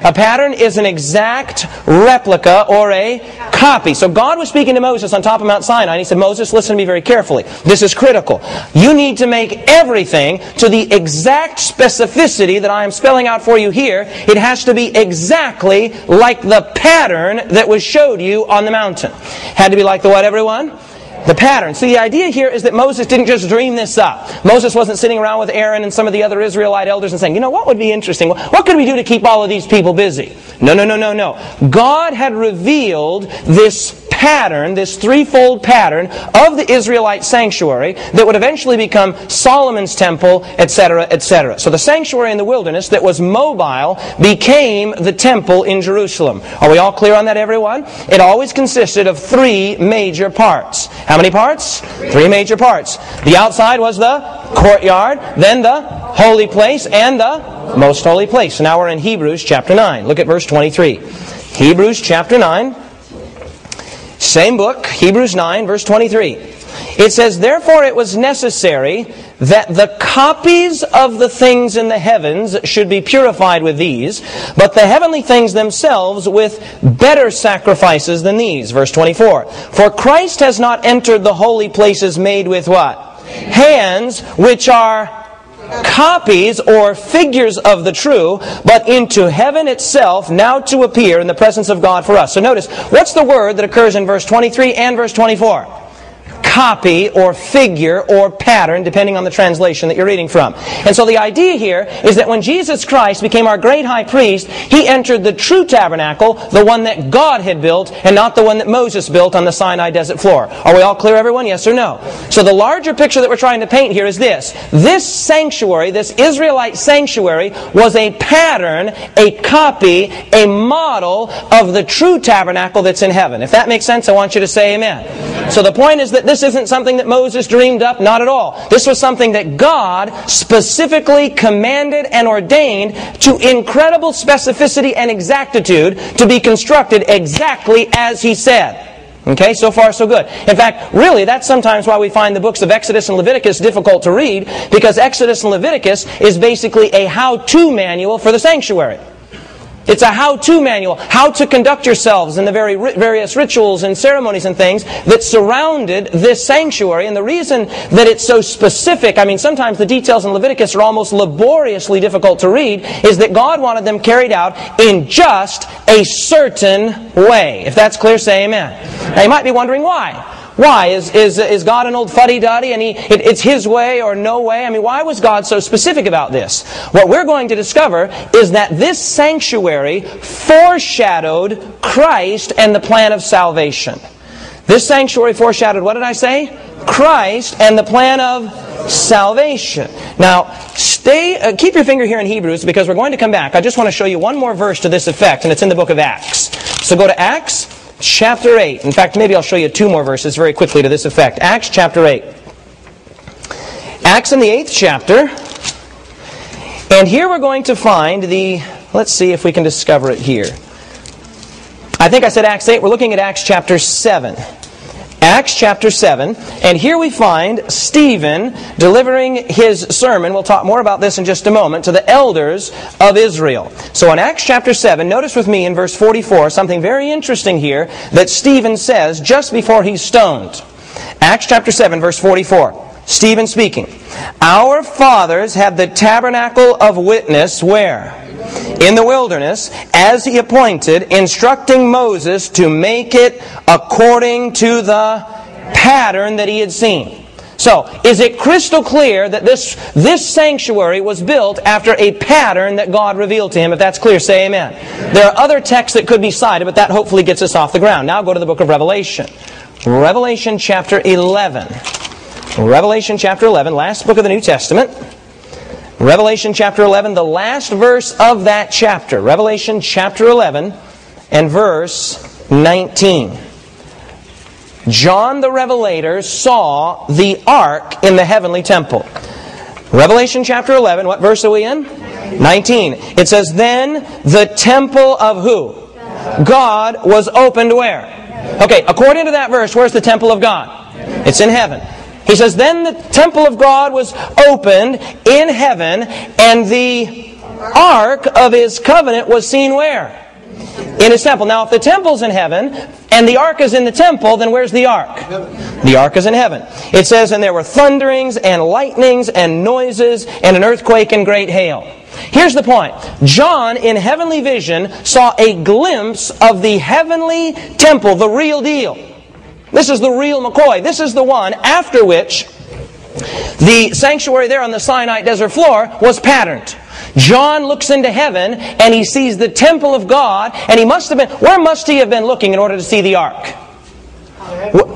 A pattern is an exact replica or a copy. So God was speaking to Moses on top of Mount Sinai, and He said, Moses, listen to me very carefully. This is critical. You need to make everything to the exact specificity that I am spelling out for you here. It has to be exactly like the pattern that was showed you on the mountain. Had to be like the what, everyone? The pattern. So the idea here is that Moses didn't just dream this up. Moses wasn't sitting around with Aaron and some of the other Israelite elders and saying, you know, what would be interesting? What could we do to keep all of these people busy? No. God had revealed this pattern, this threefold pattern of the Israelite sanctuary that would eventually become Solomon's temple, etc., etc. So the sanctuary in the wilderness that was mobile became the temple in Jerusalem. Are we all clear on that, everyone? It always consisted of three major parts. How many parts? Three major parts. The outside was the courtyard, then the holy place, and the most holy place. So now we're in Hebrews chapter 9. Look at verse 23. Hebrews chapter 9. Same book, Hebrews 9, verse 23. It says, therefore it was necessary that the copies of the things in the heavens should be purified with these, but the heavenly things themselves with better sacrifices than these. Verse 24. For Christ has not entered the holy places made with what? Hands, which are copies or figures of the true, but into heaven itself, now to appear in the presence of God for us. So notice, what's the word that occurs in verse 23 and verse 24? Copy or figure or pattern, depending on the translation that you're reading from. And so the idea here is that when Jesus Christ became our great high priest, He entered the true tabernacle, the one that God had built, and not the one that Moses built on the Sinai desert floor. Are we all clear, everyone? Yes or no? So the larger picture that we're trying to paint here is this. This sanctuary, this Israelite sanctuary, was a pattern, a copy, a model of the true tabernacle that's in heaven. If that makes sense, I want you to say amen. So the point is that this isn't something that Moses dreamed up, not at all. This was something that God specifically commanded and ordained to incredible specificity and exactitude to be constructed exactly as He said. Okay, so far so good. In fact, really, that's sometimes why we find the books of Exodus and Leviticus difficult to read, because Exodus and Leviticus is basically a how-to manual for the sanctuary. It's a how-to manual, how to conduct yourselves in the various rituals and ceremonies and things that surrounded this sanctuary. And the reason that it's so specific, I mean, sometimes the details in Leviticus are almost laboriously difficult to read, is that God wanted them carried out in just a certain way. If that's clear, say amen. Now you might be wondering why. Why? Is God an old fuddy-duddy and it's His way or no way? I mean, why was God so specific about this? What we're going to discover is that this sanctuary foreshadowed Christ and the plan of salvation. This sanctuary foreshadowed, what did I say? Christ and the plan of salvation. Now, keep your finger here in Hebrews, because we're going to come back. I just want to show you one more verse to this effect, and it's in the book of Acts. So go to Acts chapter 8. In fact, maybe I'll show you two more verses very quickly to this effect. Acts chapter 8. Acts in the 8th chapter. And here we're going to find let's see if we can discover it here. I think I said Acts 8. We're looking at Acts chapter 7. Acts chapter 7, and here we find Stephen delivering his sermon. We'll talk more about this in just a moment, to the elders of Israel. So in Acts chapter 7, notice with me in verse 44, something very interesting here that Stephen says just before he's stoned. Acts chapter 7, verse 44. Stephen speaking. Our fathers had the tabernacle of witness where? In the wilderness, as He appointed, instructing Moses to make it according to the pattern that he had seen. So, is it crystal clear that this sanctuary was built after a pattern that God revealed to him? If that's clear, say amen. There are other texts that could be cited, but that hopefully gets us off the ground. Now go to the book of Revelation. Revelation chapter 11. Revelation chapter 11, last book of the New Testament. Revelation chapter 11, the last verse of that chapter. Revelation chapter 11 and verse 19. John the Revelator saw the ark in the heavenly temple. Revelation chapter 11, what verse are we in? 19. It says, then the temple of who? God was opened where? Okay, according to that verse, where's the temple of God? It's in heaven. He says, then the temple of God was opened in heaven, and the ark of His covenant was seen where? In His temple. Now, if the temple's in heaven and the ark is in the temple, then where's the ark? The ark is in heaven. It says, and there were thunderings and lightnings and noises and an earthquake and great hail. Here's the point. John, in heavenly vision, saw a glimpse of the heavenly temple, the real deal. This is the real McCoy. This is the one after which the sanctuary there on the Sinai desert floor was patterned. John looks into heaven and he sees the temple of God, and he must have been, where must he have been looking in order to see the ark?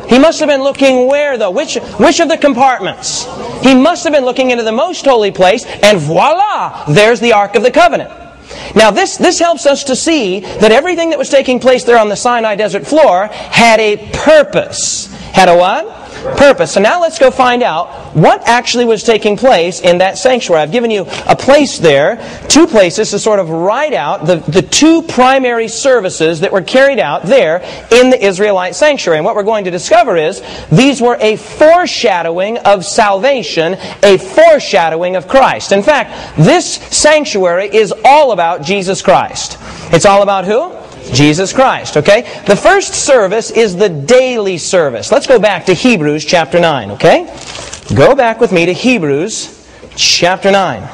He must have been looking where though? Which of the compartments? He must have been looking into the most holy place, and voila! There's the Ark of the Covenant. Now this helps us to see that everything that was taking place there on the Sinai desert floor had a purpose. Had a what? Purpose. So now let's go find out what actually was taking place in that sanctuary. I've given you a place there, two places to sort of write out the two primary services that were carried out there in the Israelite sanctuary. And what we're going to discover is these were a foreshadowing of salvation, a foreshadowing of Christ. In fact, this sanctuary is all about Jesus Christ. It's all about who? Jesus Christ, okay? The first service is the daily service. Let's go back to Hebrews chapter 9, okay? Go back with me to Hebrews chapter 9.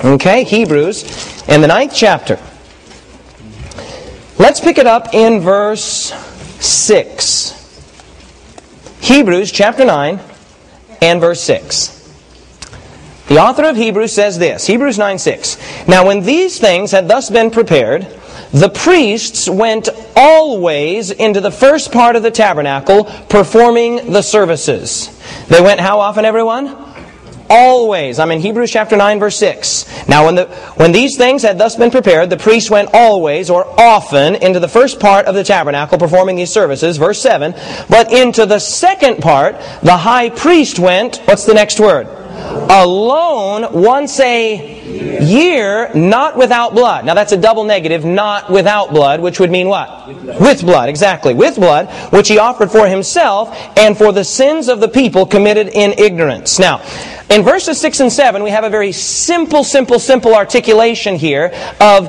Okay, Hebrews in the 9th chapter. Let's pick it up in verse 6. Hebrews chapter 9 and verse 6. The author of Hebrews says this, Hebrews 9:6. Now when these things had thus been prepared, the priests went always into the first part of the tabernacle, performing the services. They went how often, everyone? Always. I'm in Hebrews chapter 9, verse 6. Now when these things had thus been prepared, the priests went always, or often, into the first part of the tabernacle, performing these services. Verse 7. But into the second part, the high priest went, what's the next word? Alone once a year, not without blood. Now that's a double negative, not without blood, which would mean what? With blood, exactly. With blood, which He offered for Himself and for the sins of the people committed in ignorance. Now, in verses 6 and 7, we have a very simple articulation here of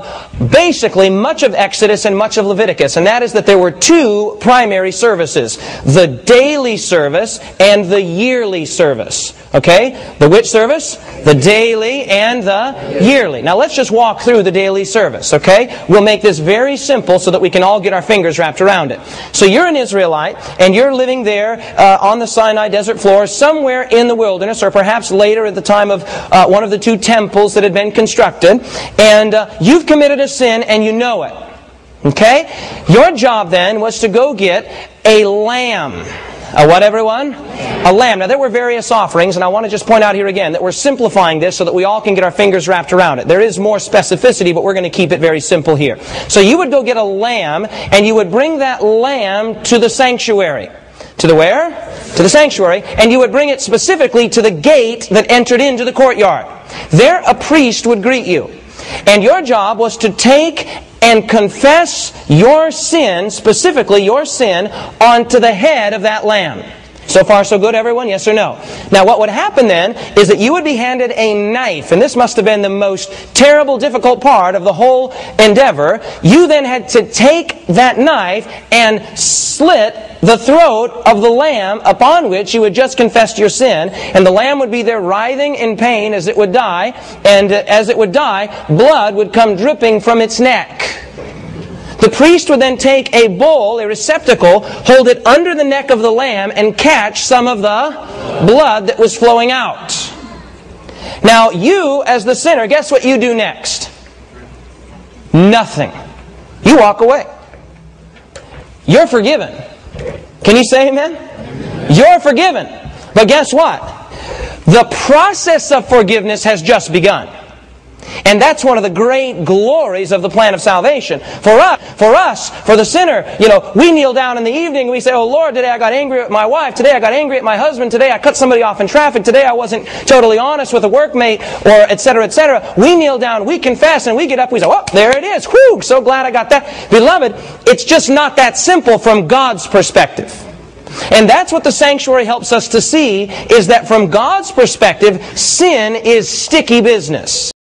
basically much of Exodus and much of Leviticus. And that is that there were two primary services. The daily service and the yearly service. Okay? The which service? The daily and the yearly. Now let's just walk through the daily service. Okay? We'll make this very simple so that we can all get our fingers wrapped around it. So you're an Israelite and you're living there on the Sinai desert floor somewhere in the wilderness, or perhaps later at the time of one of the two temples that had been constructed, and you've committed a sin and you know it. Okay? Your job then was to go get a lamb. A what, everyone? A lamb. Now there were various offerings, and I want to just point out here again that we're simplifying this so that we all can get our fingers wrapped around it. There is more specificity, but we're going to keep it very simple here. So you would go get a lamb, and you would bring that lamb to the sanctuary. To the where? To the sanctuary. And you would bring it specifically to the gate that entered into the courtyard. There a priest would greet you. And your job was to take and confess your sin, specifically your sin, onto the head of that lamb. So far so good, everyone? Yes or no? Now what would happen then is that you would be handed a knife, and this must have been the most terrible, difficult part of the whole endeavor. You then had to take that knife and slit the throat of the lamb upon which you had just confessed your sin, and the lamb would be there writhing in pain as it would die, and as it would die, blood would come dripping from its neck. The priest would then take a bowl, a receptacle, hold it under the neck of the lamb, and catch some of the blood that was flowing out. Now, you, as the sinner, guess what you do next? Nothing. You walk away. You're forgiven. Can you say amen? You're forgiven. But guess what? The process of forgiveness has just begun. And that's one of the great glories of the plan of salvation. For the sinner, we kneel down in the evening and we say, oh Lord, today I got angry with my wife, today I got angry at my husband, today I cut somebody off in traffic, today I wasn't totally honest with a workmate, or etc., etc. We kneel down, we confess, and we get up, we say, oh, there it is, whew, so glad I got that. Beloved, it's just not that simple from God's perspective. And that's what the sanctuary helps us to see, is that from God's perspective, sin is sticky business.